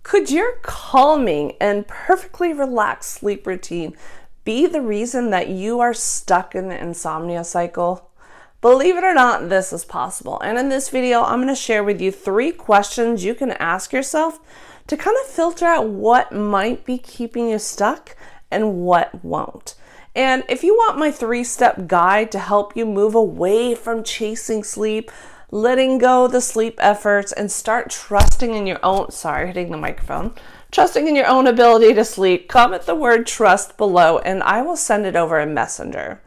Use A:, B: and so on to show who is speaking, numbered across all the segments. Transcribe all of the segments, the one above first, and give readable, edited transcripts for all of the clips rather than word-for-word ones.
A: Could your calming and perfectly relaxed sleep routine be the reason that you are stuck in the insomnia cycle? Believe it or not, this is possible. And in this video, I'm going to share with you 3 questions you can ask yourself to kind of filter out what might be keeping you stuck and what won't. And if you want my 3-step guide to help you move away from chasing sleep, letting go of the sleep efforts, and start trusting in your own, hitting the microphone, trusting in your own ability to sleep, comment the word trust below and I will send it over in Messenger.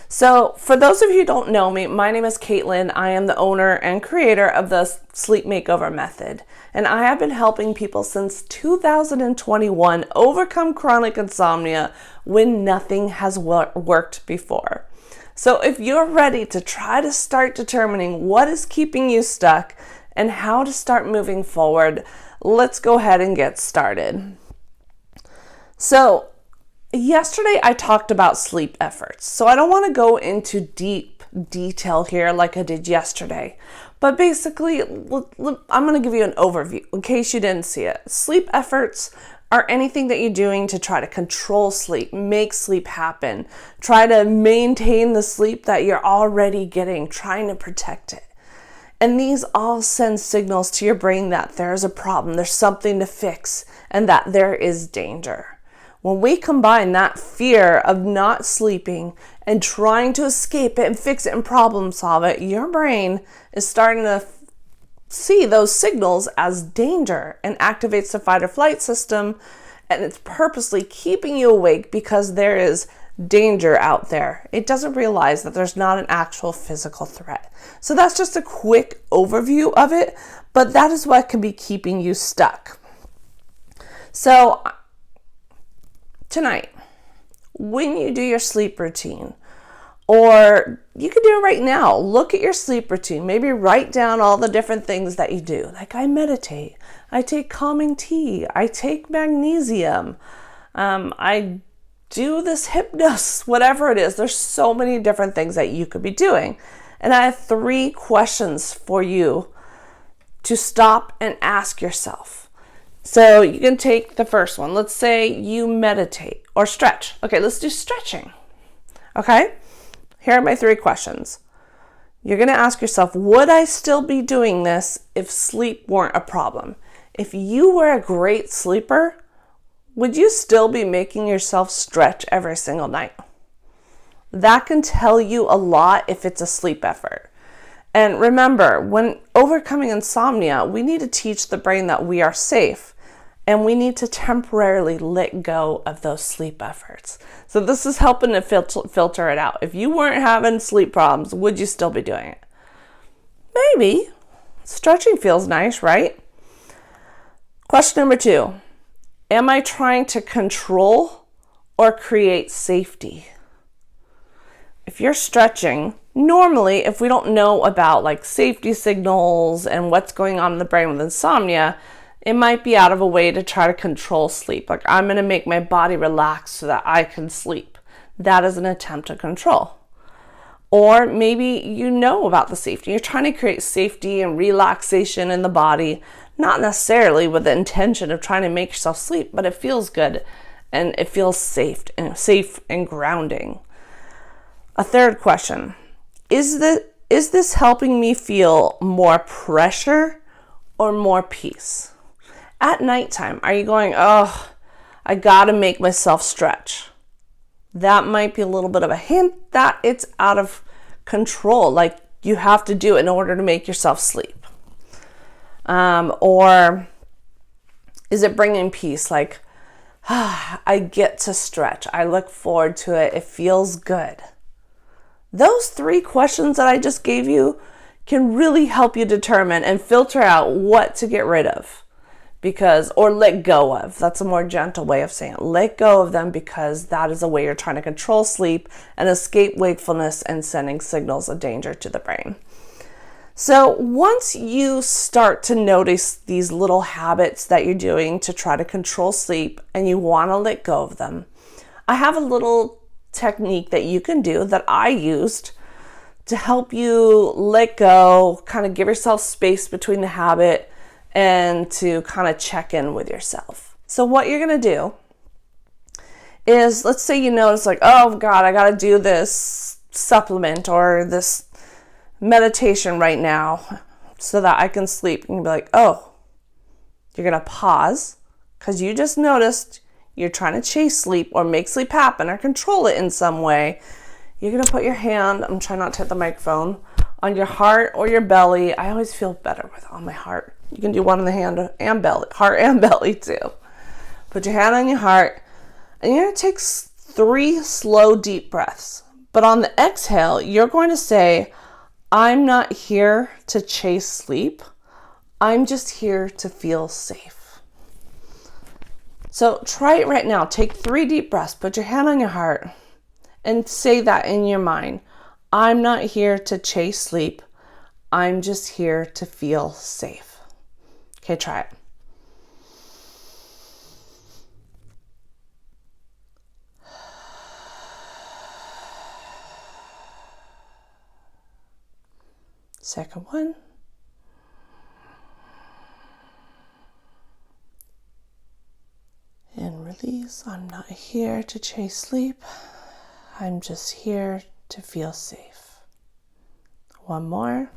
A: So for those of you who don't know me, my name is Caitlin. I am the owner and creator of the Sleep Makeover Method. And I have been helping people since 2021 overcome chronic insomnia when nothing has worked before. So if you're ready to try to start determining what is keeping you stuck and how to start moving forward, let's go ahead and get started. So yesterday I talked about sleep efforts. So I don't want to go into deep detail here like I did yesterday. But basically, I'm going to give you an overview in case you didn't see it. Sleep efforts are anything that you're doing to try to control sleep, make sleep happen, try to maintain the sleep that you're already getting, trying to protect it. And these all send signals to your brain that there's a problem, there's something to fix, and that there is danger. When we combine that fear of not sleeping and trying to escape it and fix it and problem solve it, your brain is starting to see those signals as danger and activates the fight or flight system, and it's purposely keeping you awake because there is danger out there. It doesn't realize that there's not an actual physical threat. So that's just a quick overview of it, but that is what can be keeping you stuck. So tonight, when you do your sleep routine, or you can do it right now, look at your sleep routine. Maybe write down all the different things that you do. Like I meditate, I take calming tea, I take magnesium, I do this hypnosis, whatever it is. There's so many different things that you could be doing. And I have 3 questions for you to stop and ask yourself. So you can take the first one. Let's say you meditate or stretch. Okay, let's do stretching. Okay? Here are my 3 questions. You're going to ask yourself, would I still be doing this if sleep weren't a problem? If you were a great sleeper, would you still be making yourself stretch every single night? That can tell you a lot if it's a sleep effort. And remember, when overcoming insomnia, we need to teach the brain that we are safe. And we need to temporarily let go of those sleep efforts. So this is helping to filter it out. If you weren't having sleep problems, would you still be doing it? Maybe. Stretching feels nice, right? Question number 2. Am I trying to control or create safety? If you're stretching, normally if we don't know about like safety signals and what's going on in the brain with insomnia, it might be out of a way to try to control sleep. Like I'm going to make my body relax so that I can sleep. That is an attempt to control. Or maybe you know about the safety. You're trying to create safety and relaxation in the body, not necessarily with the intention of trying to make yourself sleep, but it feels good and it feels safe and grounding. A 3rd question. Is this helping me feel more pressure or more peace? At nighttime, are you going, oh, I gotta make myself stretch? That might be a little bit of a hint that it's out of control, like you have to do it in order to make yourself sleep. Or is it bringing peace? Like, I get to stretch. I look forward to it. It feels good. Those 3 questions that I just gave you can really help you determine and filter out what to get rid of. Or let go of. That's a more gentle way of saying it. Let go of them because that is a way you're trying to control sleep and escape wakefulness and sending signals of danger to the brain. So once you start to notice these little habits that you're doing to try to control sleep and you want to let go of them, I have a little technique that you can do that I used to help you let go, kind of give yourself space between the habit and to kind of check in with yourself. So what you're going to do is, let's say you notice like, oh God, I got to do this supplement or this meditation right now so that I can sleep. And you'll be like, oh, you're going to pause because you just noticed you're trying to chase sleep or make sleep happen or control it in some way. You're going to put your hand, I'm trying not to hit the microphone, on your heart or your belly. I always feel better with on my heart. You can do one on the hand and belly, heart and belly too. Put your hand on your heart and you're going to take 3 slow, deep breaths. But on the exhale, you're going to say, I'm not here to chase sleep. I'm just here to feel safe. So try it right now. Take 3 deep breaths. Put your hand on your heart and say that in your mind. I'm not here to chase sleep. I'm just here to feel safe. Okay, try it. Second one. And release. I'm not here to chase sleep. I'm just here to feel safe. One more.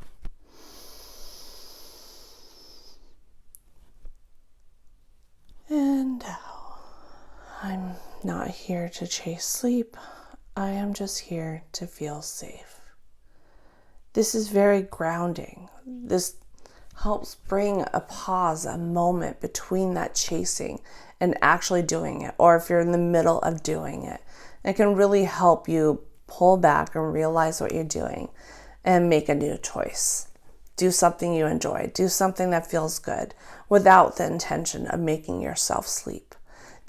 A: And out. I'm not here to chase sleep. I am just here to feel safe. This is very grounding. This helps bring a pause, a moment between that chasing and actually doing it, or if you're in the middle of doing it. It can really help you pull back and realize what you're doing and make a new choice. Do something you enjoy. Do something that feels good without the intention of making yourself sleep.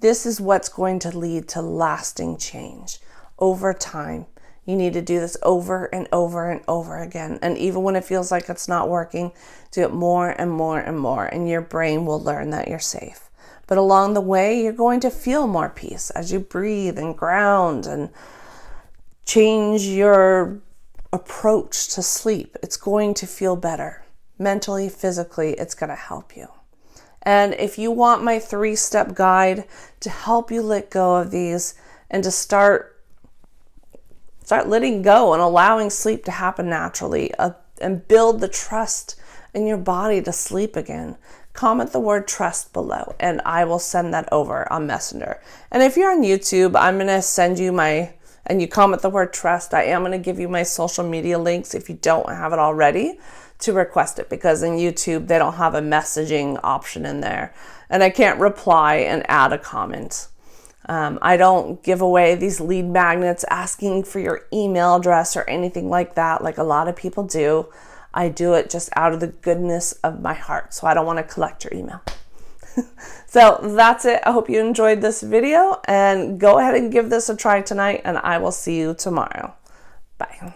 A: This is what's going to lead to lasting change over time. You need to do this over and over and over again. And even when it feels like it's not working, do it more and more and more, and your brain will learn that you're safe. But along the way, you're going to feel more peace as you breathe and ground and change your approach to sleep. It's going to feel better. Mentally, physically, it's going to help you. And if you want my 3-step guide to help you let go of these and to start letting go and allowing sleep to happen naturally and build the trust in your body to sleep again, comment the word trust below and I will send that over on Messenger. And if you're on YouTube, I'm going to send you and you comment the word trust, I am going to give you my social media links if you don't have it already to request it, because in YouTube, they don't have a messaging option in there and I can't reply and add a comment. I don't give away these lead magnets asking for your email address or anything like that, like a lot of people do. I do it just out of the goodness of my heart, so I don't want to collect your email. So that's it. I hope you enjoyed this video, and go ahead and give this a try tonight, and I will see you tomorrow. Bye.